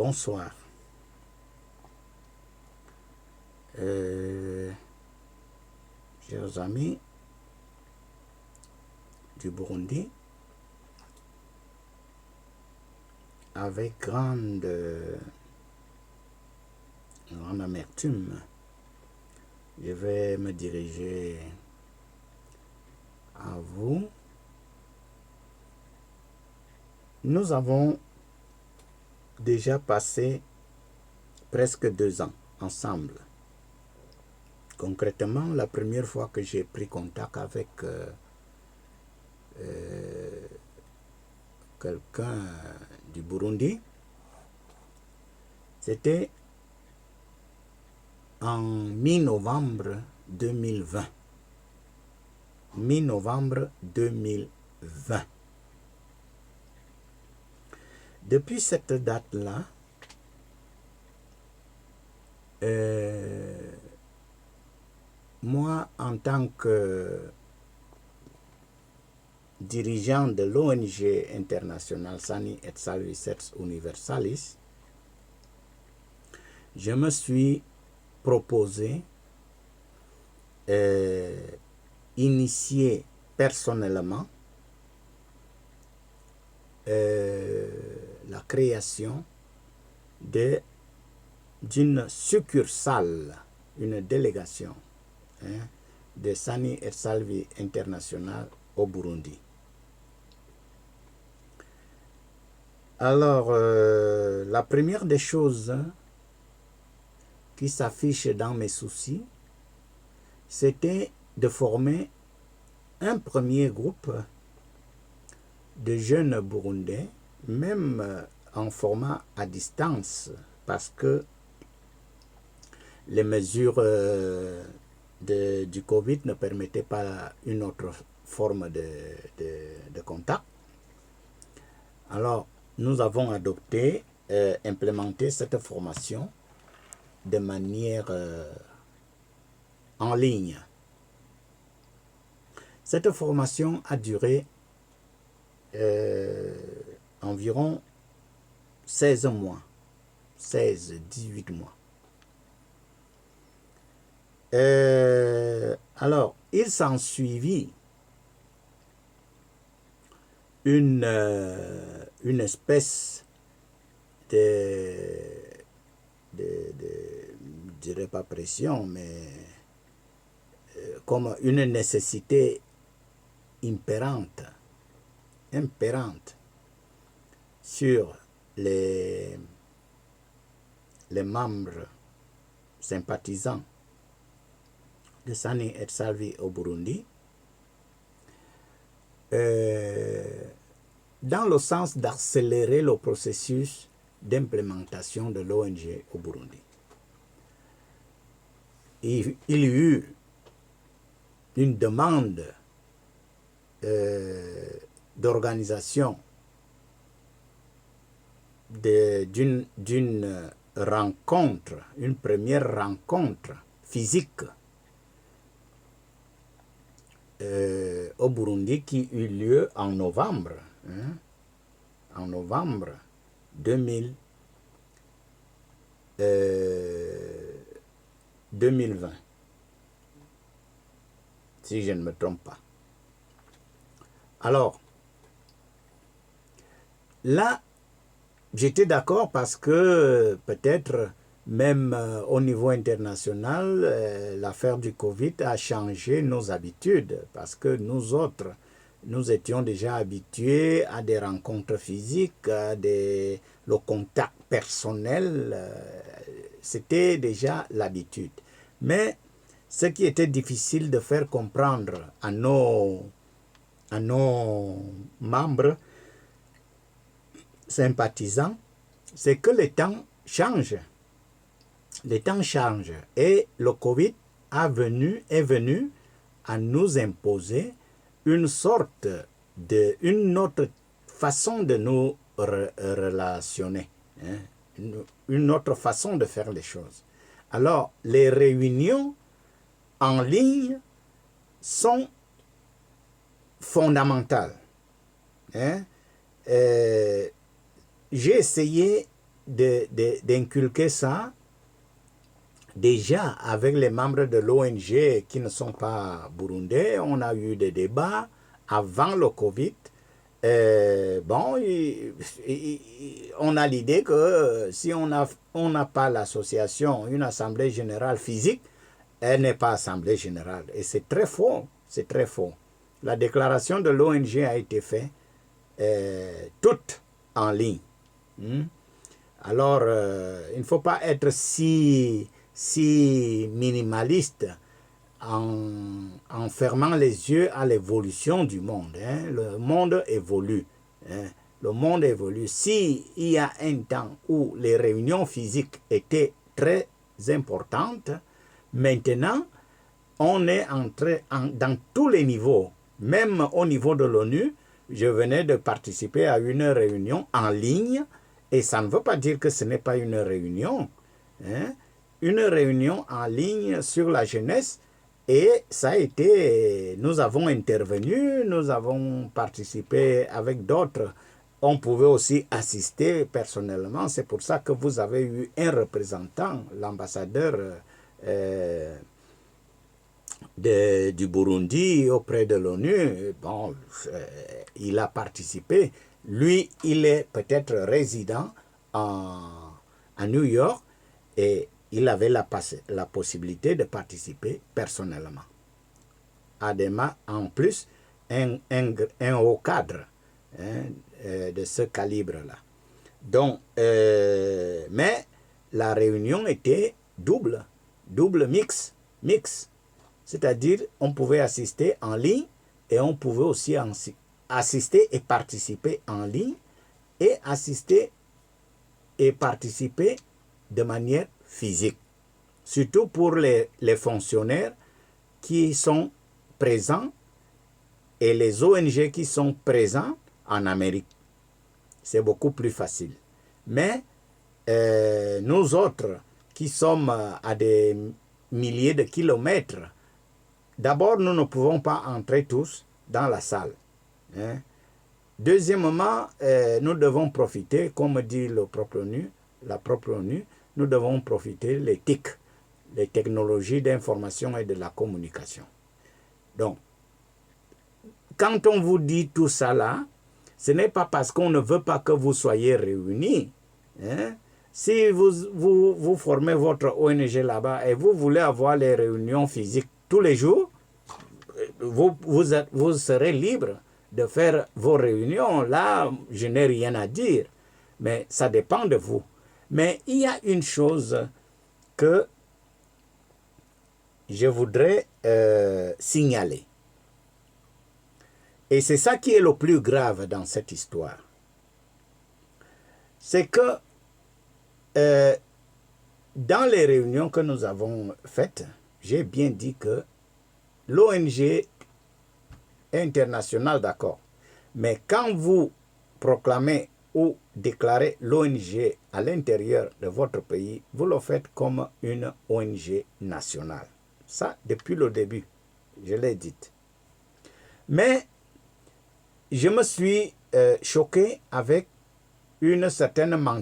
Bonsoir. Chers amis du Burundi, avec grande amertume, je vais me diriger à vous. Nous avons déjà passé presque 2 ans ensemble. Concrètement, la première fois que j'ai pris contact avec quelqu'un du Burundi, c'était en mi-novembre 2020. Mi-novembre 2020. Depuis cette date-là, moi, en tant que dirigeant de l'ONG internationale Sani et Salvi Universalis, je me suis proposé initier personnellement la création d'une succursale, une délégation de Sani et Salvi International au Burundi. Alors, la première des choses qui s'affiche dans mes soucis, c'était de former un premier groupe de jeunes Burundais, même en format à distance, parce que les mesures du Covid ne permettaient pas une autre forme de contact. Alors, nous avons adopté, implémenté cette formation de manière en ligne. Cette formation a duré environ 16 mois, 18 mois. Alors, il s'en suivit une espèce je dirais pas pression, mais comme une nécessité impérante sur les membres sympathisants de Sani et Salvi au Burundi, dans le sens d'accélérer le processus d'implémentation de l'ONG au Burundi. Il y eut une demande d'organisation d'une rencontre, une première rencontre physique au Burundi qui eut lieu en novembre, en novembre 2020, si je ne me trompe pas. Alors, là, j'étais d'accord parce que peut-être même au niveau international, l'affaire du Covid a changé nos habitudes parce que nous autres, nous étions déjà habitués à des rencontres physiques, le contact personnel, c'était déjà l'habitude. Mais ce qui était difficile de faire comprendre à nos membres sympathisants, c'est que les temps changent. Les temps changent et le Covid est venu à nous imposer une autre façon de nous relationner, une autre façon de faire les choses. Alors, les réunions en ligne sont fondamentales. J'ai essayé d'inculquer ça déjà avec les membres de l'ONG qui ne sont pas burundais. On a eu des débats avant le Covid. Bon, on a l'idée que si on n'a pas l'association, une assemblée générale physique, elle n'est pas assemblée générale. Et c'est très faux, c'est très faux. La déclaration de l'ONG a été faite toute en ligne. Alors, il ne faut pas être si minimaliste en fermant les yeux à l'évolution du monde. Le monde évolue. Le monde évolue. S'il y a un temps où les réunions physiques étaient très importantes, maintenant, on est dans tous les niveaux, même au niveau de l'ONU. Je venais de participer à une réunion en ligne, et ça ne veut pas dire que ce n'est pas une réunion. Une réunion en ligne sur la jeunesse, et ça a été, nous avons intervenu, nous avons participé avec d'autres. On pouvait aussi assister personnellement. C'est pour ça que vous avez eu un représentant, l'ambassadeur du Burundi auprès de l'ONU. Bon, il a participé. Lui, il est peut-être résident à New York, et il avait la possibilité de participer personnellement. Además, en plus, un haut cadre de ce calibre-là. Donc, mais la réunion était double mix. C'est-à-dire, on pouvait assister en ligne, et on pouvait aussi assister et participer en ligne, et assister et participer de manière physique. Surtout pour les fonctionnaires qui sont présents et les ONG qui sont présents en Amérique. C'est beaucoup plus facile. Mais nous autres qui sommes à des milliers de kilomètres, d'abord, nous ne pouvons pas entrer tous dans la salle. Deuxièmement, nous devons profiter, comme dit la propre ONU, nous devons profiter des TIC, les technologies d'information et de la communication. Donc, quand on vous dit tout ça là, ce n'est pas parce qu'on ne veut pas que vous soyez réunis. Si vous formez votre ONG là-bas et vous voulez avoir les réunions physiques tous les jours, vous serez libre de faire vos réunions. Là, je n'ai rien à dire, mais ça dépend de vous. Mais il y a une chose que je voudrais signaler. Et c'est ça qui est le plus grave dans cette histoire. C'est que dans les réunions que nous avons faites, j'ai bien dit que l'ONG internationale, d'accord. Mais quand vous proclamez ou déclarer l'ONG à l'intérieur de votre pays, vous le faites comme une ONG nationale. Ça, depuis le début, je l'ai dit. Mais je me suis choqué avec une certaine mentalité